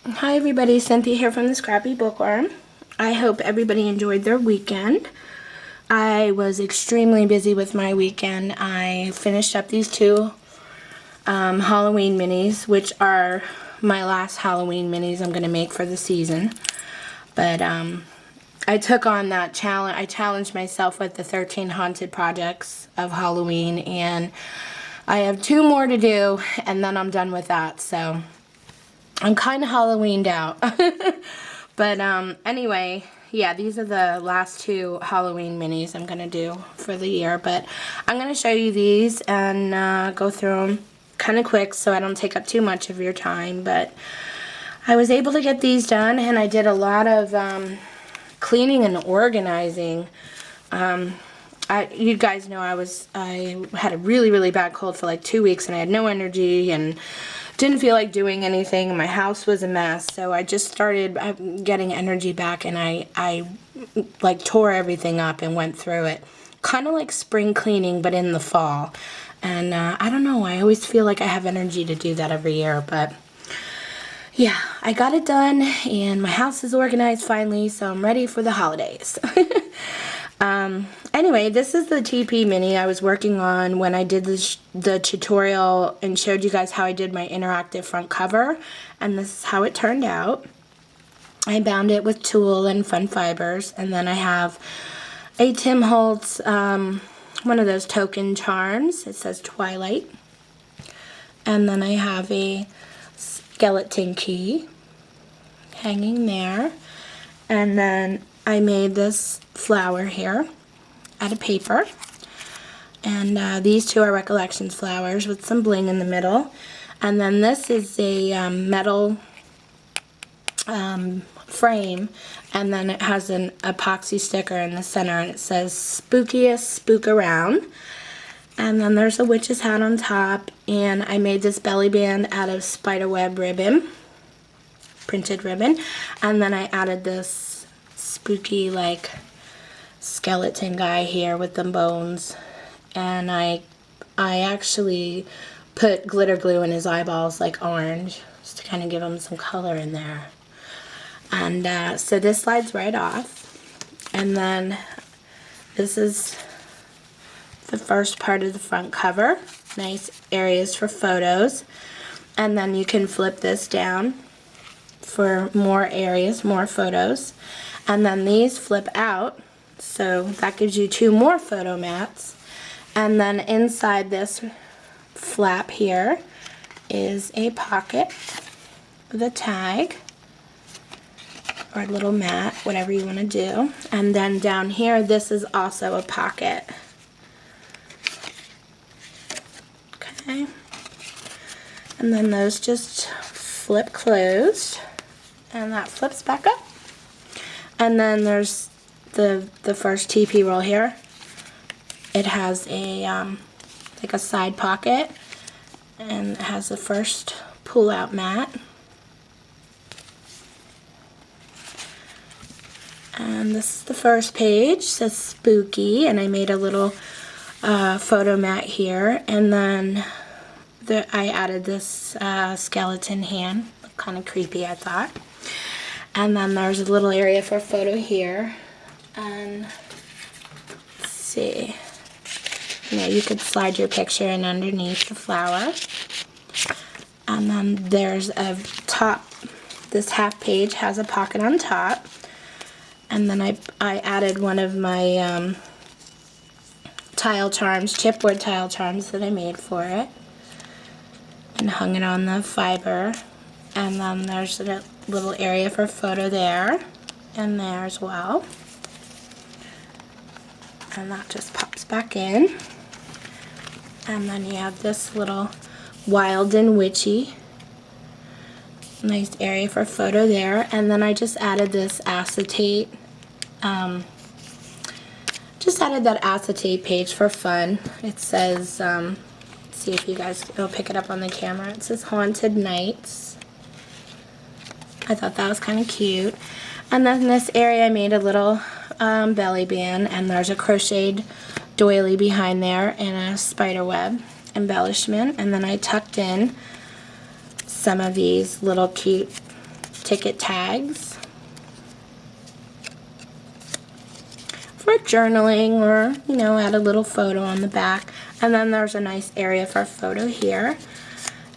Hi everybody, Cynthia here from the Scrappy Bookworm. I hope everybody enjoyed their weekend. I was extremely busy with my weekend. I finished up these two Halloween minis, which are my last Halloween minis I'm going to make for the season. But I took on that challenge. I challenged myself with the 13 haunted projects of Halloween, and I have 2 more to do, and then I'm done with that. So I'm kind of Halloweened out. But anyway, yeah, these are the last 2 Halloween minis I'm going to do for the year. But I'm going to show you these and go through them kind of quick so I don't take up too much of your time. But I was able to get these done, and I did a lot of cleaning and organizing. You guys know I had a really bad cold for like 2 weeks, and I had no energy and didn't feel like doing anything. My house was a mess, so I just started getting energy back, and I like tore everything up and went through it. Kind of like spring cleaning, but in the fall. And I don't know, I always feel like I have energy to do that every year, but yeah, I got it done, and my house is organized finally, so I'm ready for the holidays. Anyway, this is the TP mini I was working on when I did the tutorial and showed you guys how I did my interactive front cover, and this is how it turned out. I bound it with tulle and fun fibers, and then I have a Tim Holtz, one of those token charms. It says Twilight. And then I have a skeleton key hanging there, and then I made this flower here out of paper, and these 2 are Recollections flowers with some bling in the middle, and then this is a metal frame, and then it has an epoxy sticker in the center, and it says Spookiest Spook Around. And then there's a witch's hat on top, and I made this belly band out of spiderweb ribbon, printed ribbon, and then I added this spooky like skeleton guy here with the bones, and I actually put glitter glue in his eyeballs like orange, just to kind of give him some color in there. And so this slides right off, and then this is the first part of the front cover. Nice areas for photos, and then you can flip this down for more areas, more photos, and then these flip out, so that gives you 2 more photo mats. And then inside this flap here is a pocket with a tag or a little mat, whatever you want to do. And then down here, this is also a pocket. Okay, and then those just flip closed, and that flips back up. And then there's the first TP roll here. It has a like a side pocket, and it has the first pull-out mat. And this is the first page. It says Spooky, and I made a little photo mat here, and then I added this skeleton hand. Kind of creepy, I thought. And then there's a little area for photo here, and let's see, you could slide your picture in underneath the flower. And then there's a top, this half page has a pocket on top, and then I added one of my tile charms, chipboard tile charms that I made for it, and hung it on the fiber. And then there's a little area for photo there and there as well, and that just pops back in. And then you have this little wild and witchy, nice area for photo there. And then I just added this acetate, just added that acetate page for fun. It says, let's see if you guys will pick it up on the camera. It says Haunted Nights. I thought that was kind of cute. And then this area I made a little belly band, and there's a crocheted doily behind there and a spider web embellishment. And then I tucked in some of these little cute ticket tags for journaling, or, you know, add a little photo on the back. And then there's a nice area for a photo here.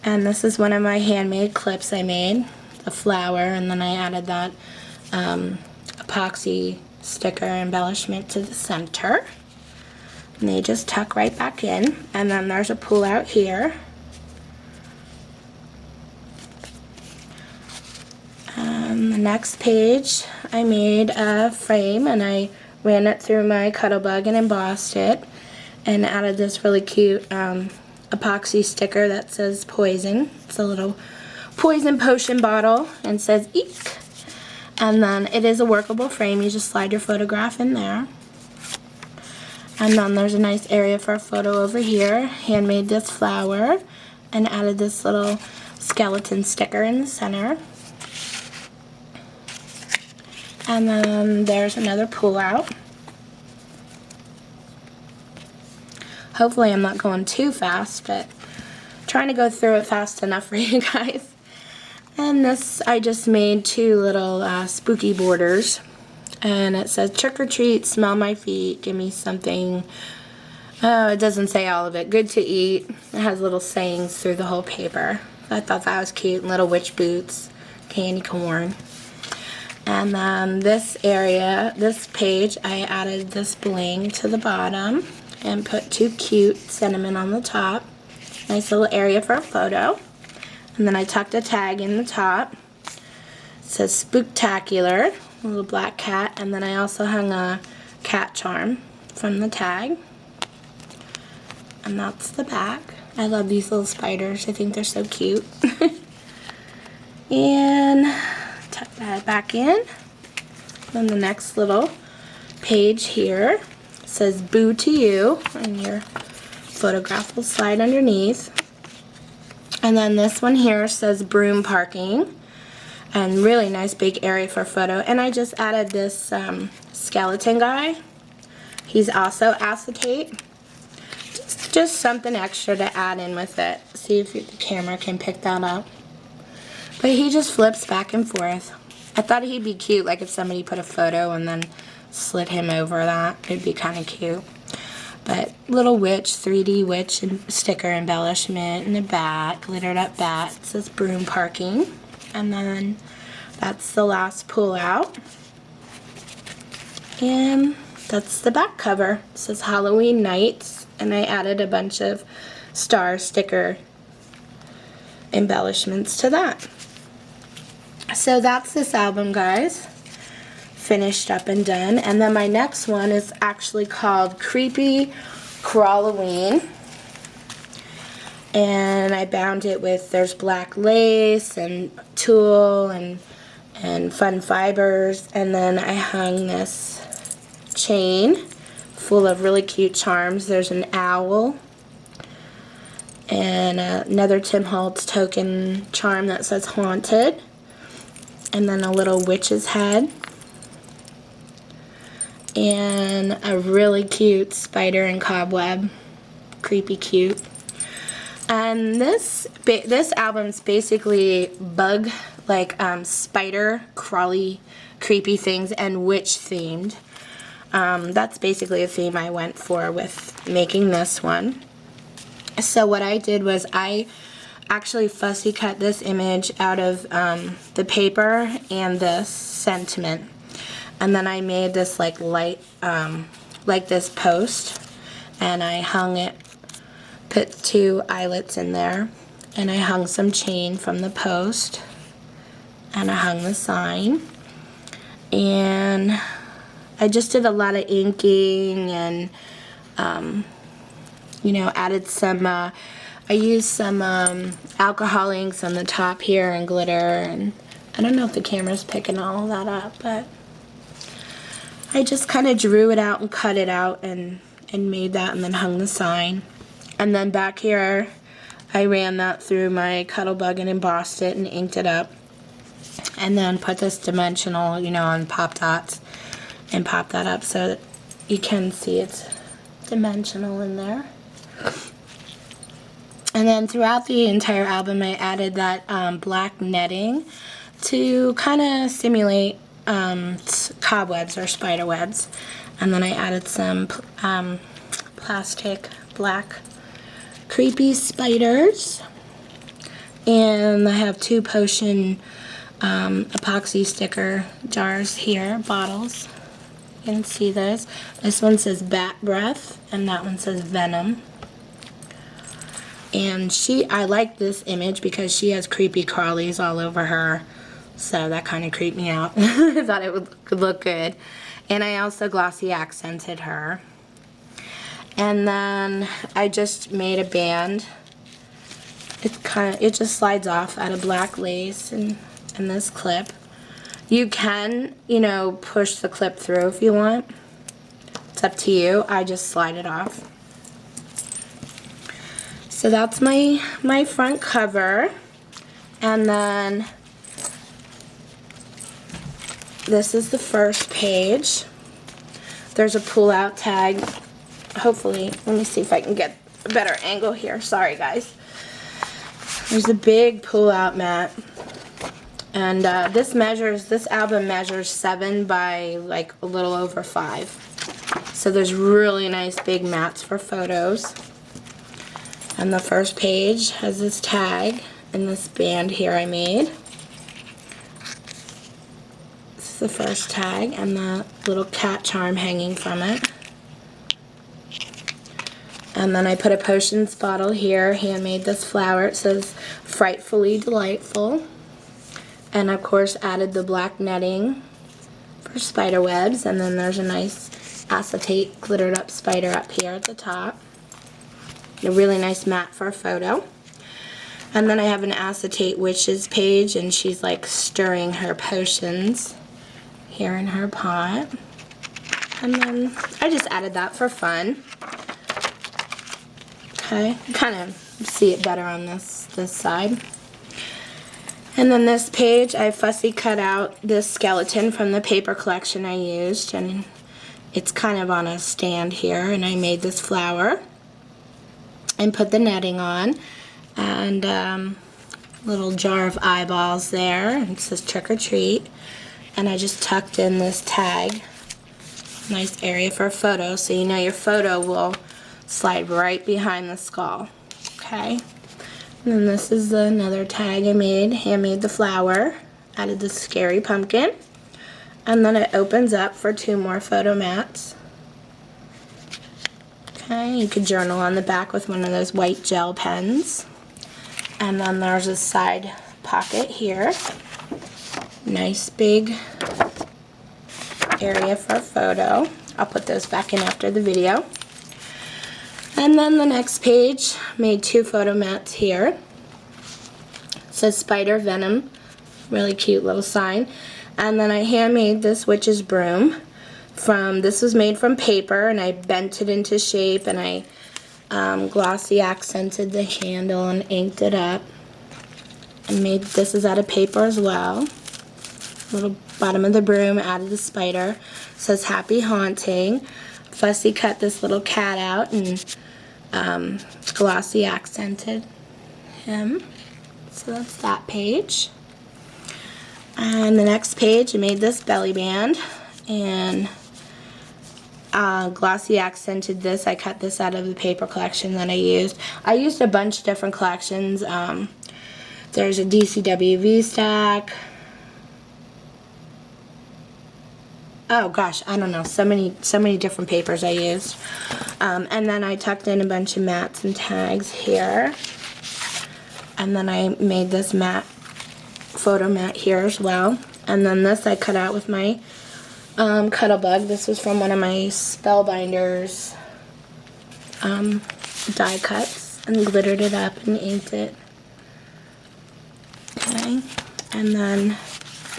And this is one of my handmade clips I made, a flower, and then I added that epoxy sticker embellishment to the center. And they just tuck right back in. And then there's a pull out here. The next page, I made a frame and I ran it through my Cuttlebug and embossed it, and added this really cute epoxy sticker that says poison. It's a little poison potion bottle and says eek. And then it is a workable frame. You just slide your photograph in there. And then there's a nice area for a photo over here. Handmade this flower and added this little skeleton sticker in the center. And then there's another pull out. Hopefully I'm not going too fast, but I'm trying to go through it fast enough for you guys. And this, I just made two little spooky borders. And it says, trick or treat, smell my feet, give me something. Oh, it doesn't say all of it. Good to eat. It has little sayings through the whole paper. I thought that was cute. Little witch boots, candy corn. And then this area, this page, I added this bling to the bottom and put two cute cinnamon on the top. Nice little area for a photo. And then I tucked a tag in the top. It says Spooktacular, a little black cat. And then I also hung a cat charm from the tag. And that's the back. I love these little spiders. I think they're so cute. And tuck that back in. Then the next little page here says boo to you, and your photograph will slide underneath. And then this one here says broom parking, and really nice big area for a photo. And I just added this skeleton guy. He's also acetate. Just something extra to add in with it. See if the camera can pick that up. But he just flips back and forth. I thought he'd be cute, like if somebody put a photo and then slid him over that. It'd be kind of cute. But little witch, 3D witch and sticker embellishment in the back, glittered up bat. It says broom parking. And then that's the last pull out. And that's the back cover. It says Halloween Nights. And I added a bunch of star sticker embellishments to that. So that's this album, guys. Finished up and done. And then my next one is actually called Creepy Crawloween. And I bound it with, there's black lace and tulle and fun fibers. And then I hung this chain full of really cute charms. There's an owl and another Tim Holtz token charm that says haunted. And then a little witch's head. And a really cute spider and cobweb. Creepy cute. And this album's basically bug, like spider, crawly, creepy things, and witch themed. That's basically a theme I went for with making this one. So what I did was I actually fussy cut this image out of the paper and this sentiment, and then I made this like light like this post, and I hung it, put two eyelets in there, and I hung some chain from the post, and I hung the sign, and I just did a lot of inking and you know, added some I used some alcohol inks on the top here and glitter, and I don't know if the camera's picking all of that up, but I just kind of drew it out and cut it out and made that, and then hung the sign. And then back here I ran that through my Cuttlebug and embossed it and inked it up, and then put this dimensional, you know, on pop dots and pop that up so that you can see it's dimensional in there. And then throughout the entire album I added that black netting to kind of simulate cobwebs or spider webs. And then I added some plastic black creepy spiders. And I have 2 potion epoxy sticker jars here, bottles. You can see this. This one says bat breath and that one says venom. And I like this image because she has creepy crawlies all over her. So that kind of creeped me out. I thought it would look good. And I also glossy accented her. And then I just made a band. It just slides off out of black lace and this clip. You can, you know, push the clip through if you want. It's up to you. I just slide it off. So that's my front cover. And then this is the first page. There's a pull-out tag. Hopefully, let me see if I can get a better angle here. Sorry, guys. There's a big pull-out mat. And this album measures 7 by like a little over 5. So there's really nice big mats for photos. And the first page has this tag and this band here I made. This is the first tag and the little cat charm hanging from it. And then I put a potions bottle here, handmade this flower. It says frightfully delightful. And of course added the black netting for spider webs. And then there's a nice acetate glittered up spider up here at the top. A really nice mat for a photo. And then I have an acetate witches page, and she's like stirring her potions here in her pot. And then I just added that for fun. Okay, kind of see it better on this side. And then this page, I fussy cut out this skeleton from the paper collection I used, and it's kind of on a stand here, and I made this flower and put the netting on, and little jar of eyeballs there. It says trick or treat, and I just tucked in this tag. Nice area for a photo, so you know your photo will slide right behind the skull. Okay. And then this is another tag I made. Handmade the flower. Added the scary pumpkin. And then it opens up for 2 more photo mats. Okay, you could journal on the back with one of those white gel pens. And then there's a side pocket here. Nice big area for a photo. I'll put those back in after the video. And then the next page, made 2 photo mats here. It says spider venom, really cute little sign. And then I handmade this witch's broom. This was made from paper, and I bent it into shape, and I glossy accented the handle and inked it up. And this is out of paper as well. Little bottom of the broom, added the spider. It says happy haunting. Fussy cut this little cat out and glossy accented him. So that's that page. And the next page, I made this belly band and glossy accented this. I cut this out of the paper collection that I used. I used a bunch of different collections. There's a DCWV stack. Oh gosh, I don't know, so many different papers I used. And then I tucked in a bunch of mats and tags here. And then I made this photo mat here as well. And then this I cut out with my Cuttlebug. This was from one of my Spellbinders die cuts, and glittered it up and inked it. Okay, and then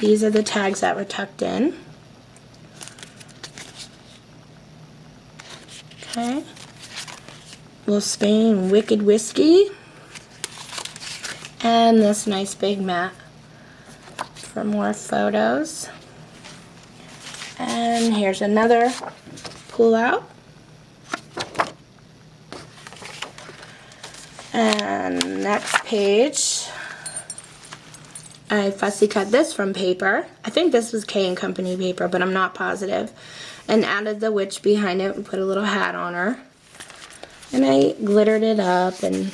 these are the tags that were tucked in. Okay, Wolfsbane Wicked Whiskey, and this nice big mat for more photos. And here's another pull out. And next page I fussy cut this from paper. I think this was K & Company paper, but I'm not positive. And added the witch behind it and put a little hat on her. And I glittered it up and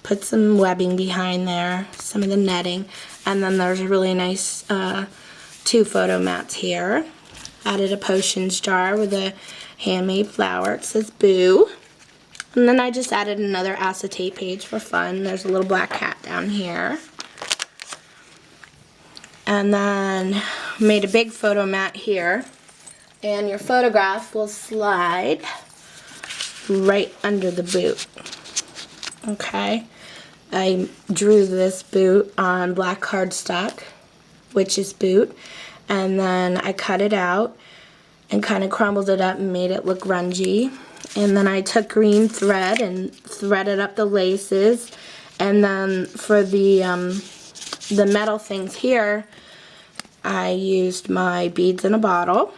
put some webbing behind there, some of the netting. And then there's a really nice 2 photo mats here. Added a potions jar with a handmade flower. It says Boo. And then I just added another acetate page for fun. There's a little black cat down here. And then made a big photo mat here. And your photograph will slide right under the boot. Okay. I drew this boot on black cardstock, witch's boot. And then I cut it out and kind of crumbled it up and made it look grungy. And then I took green thread and threaded up the laces. And then for the metal things here, I used my beads in a bottle.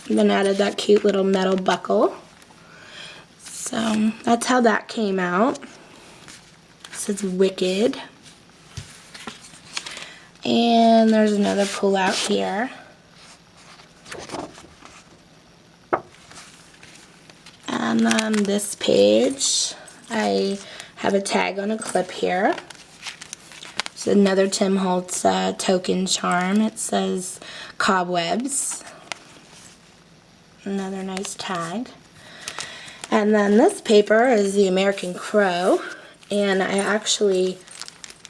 And then added that cute little metal buckle. So that's how that came out. This is Wicked. And there's another pull out here. And then this page, I have a tag on a clip here. It's another Tim Holtz token charm. It says Cobwebs. Another nice tag. And then this paper is the American Crow. And I actually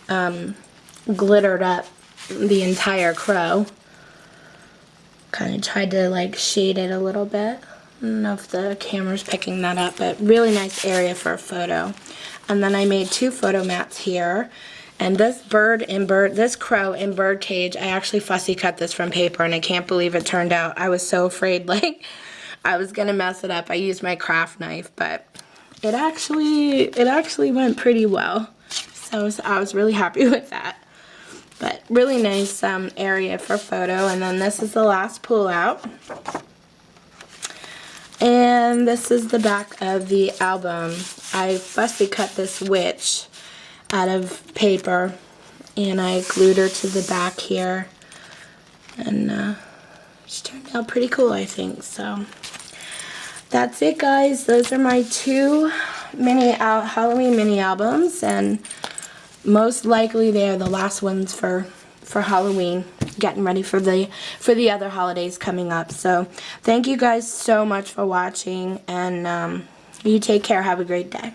glittered up the entire crow. Kind of tried to like shade it a little bit. I don't know if the camera's picking that up, but really nice area for a photo. And then I made 2 photo mats here. And this this crow in bird cage, I actually fussy cut this from paper, and I can't believe it turned out. I was so afraid like I was gonna mess it up. I used my craft knife, but it actually went pretty well. So I was really happy with that. But really nice area for photo. And then this is the last pull out. And this is the back of the album. I fussy cut this witch out of paper, and I glued her to the back here. And she turned out pretty cool, I think. So that's it, guys. Those are my 2 Halloween mini albums, and most likely they are the last ones for Halloween, getting ready for the other holidays coming up. So thank you guys so much for watching, and you take care. Have a great day.